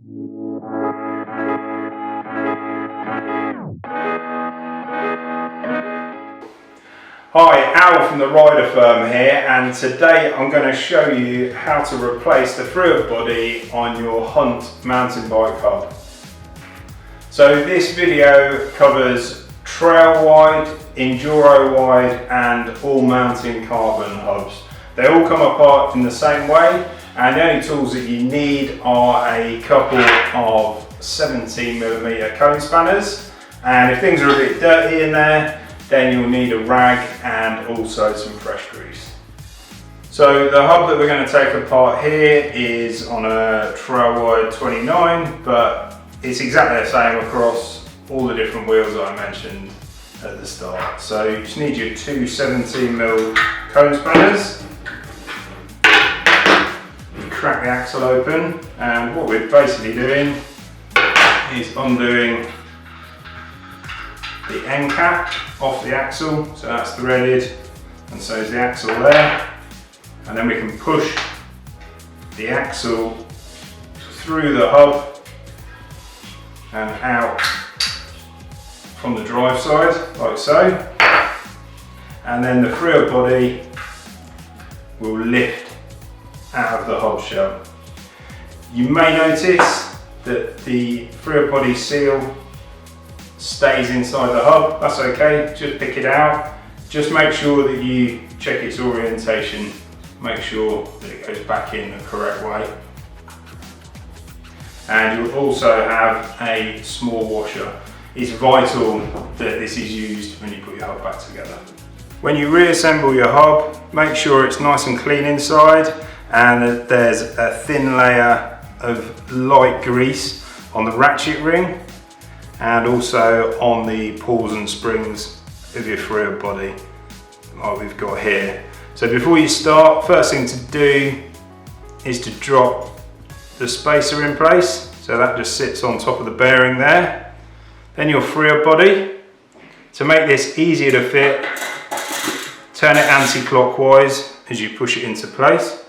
Hi, Al from the Rider Firm here, and today I'm going to show you how to replace the FREEHUB body on your Hunt mountain bike hub. So this video covers trail wide, enduro wide and all mountain carbon hubs. They all come apart in the same way, and the only tools that you need are a couple of 17mm cone spanners, and if things are a bit dirty in there, then you'll need a rag and also some fresh grease. So the hub that we're going to take apart here is on a trail wide 29, but it's exactly the same across all the different wheels that I mentioned at the start. So you just need your two 17mm cone spanners. You crack the axle open, and what we're basically doing is undoing the end cap off the axle, so that's threaded, and so is the axle there, and then we can push the axle through the hub and out from the drive side, like so, and then the FREEHUB body will lift out of the hub shell. You may notice that the FREEHUB body seal stays inside the hub. That's okay, just pick it out. Just make sure that you check its orientation, make sure that it goes back in the correct way. And you'll also have a small washer. It's vital that this is used when you put your hub back together. When you reassemble your hub, make sure it's nice and clean inside and that there's a thin layer of light grease on the ratchet ring and also on the pawls and springs of your FREEHUB body, like we've got here. So before you start, first thing to do is to drop the spacer in place. So that just sits on top of the bearing there. Then your FREEHUB body. To make this easier to fit, turn it anti-clockwise as you push it into place.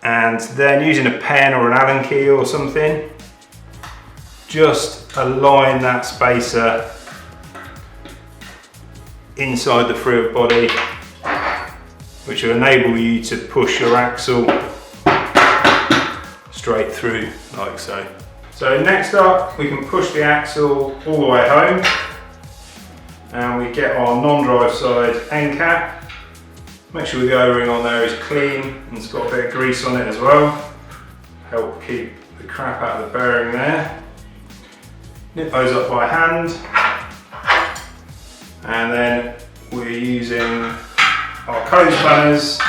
And then using a pen or an Allen key or something, just align that spacer inside the FREEHUB body, which will enable you to push your axle straight through, like so. So next up, we can push the axle all the way home, and we get our non-driveside end cap. Make sure the O-ring on there is clean and it's got a bit of grease on it as well. Help keep the crap out of the bearing there. Nip those up by hand, and then we're using our cone spanners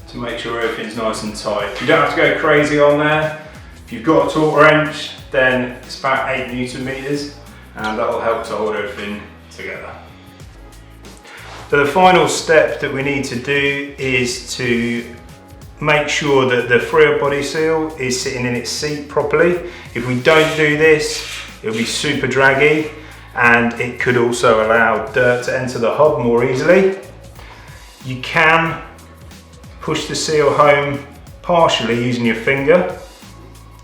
to make sure everything's nice and tight. You don't have to go crazy on there. If you've got a torque wrench, then it's about 8 Newton meters, and that will help to hold everything together. So the final step that we need to do is to make sure that the FREEHUB body seal is sitting in its seat properly. If we don't do this, it'll be super draggy, and it could also allow dirt to enter the hub more easily. You can push the seal home partially using your finger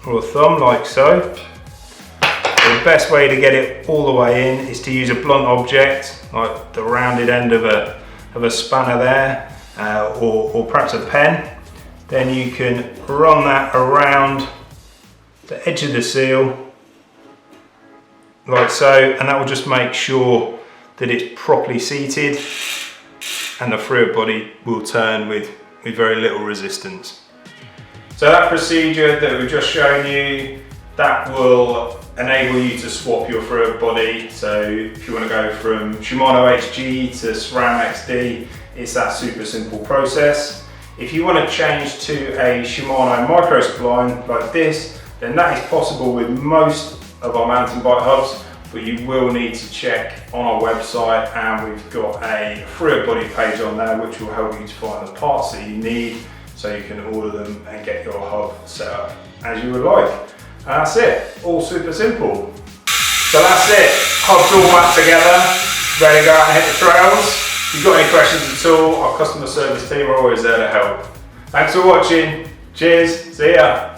or a thumb, like so. The best way to get it all the way in is to use a blunt object, like the rounded end of a spanner there, or perhaps a pen. Then you can run that around the edge of the seal, like so, and that will just make sure that it's properly seated and the FREEHUB body will turn with very little resistance. So that procedure that we've just shown you, that will enable you to swap your FREEHUB body. So if you want to go from Shimano HG to SRAM XD, it's that super simple process. If you want to change to a Shimano Microspline like this, then that is possible with most of our mountain bike hubs, but you will need to check on our website, and we've got a FREEHUB body page on there which will help you to find the parts that you need so you can order them and get your hub set up as you would like. And that's it, all super simple. So that's it, hub's all back together, ready to go out and hit the trails. If you've got any questions at all, our customer service team are always there to help. Thanks for watching. Cheers, see ya.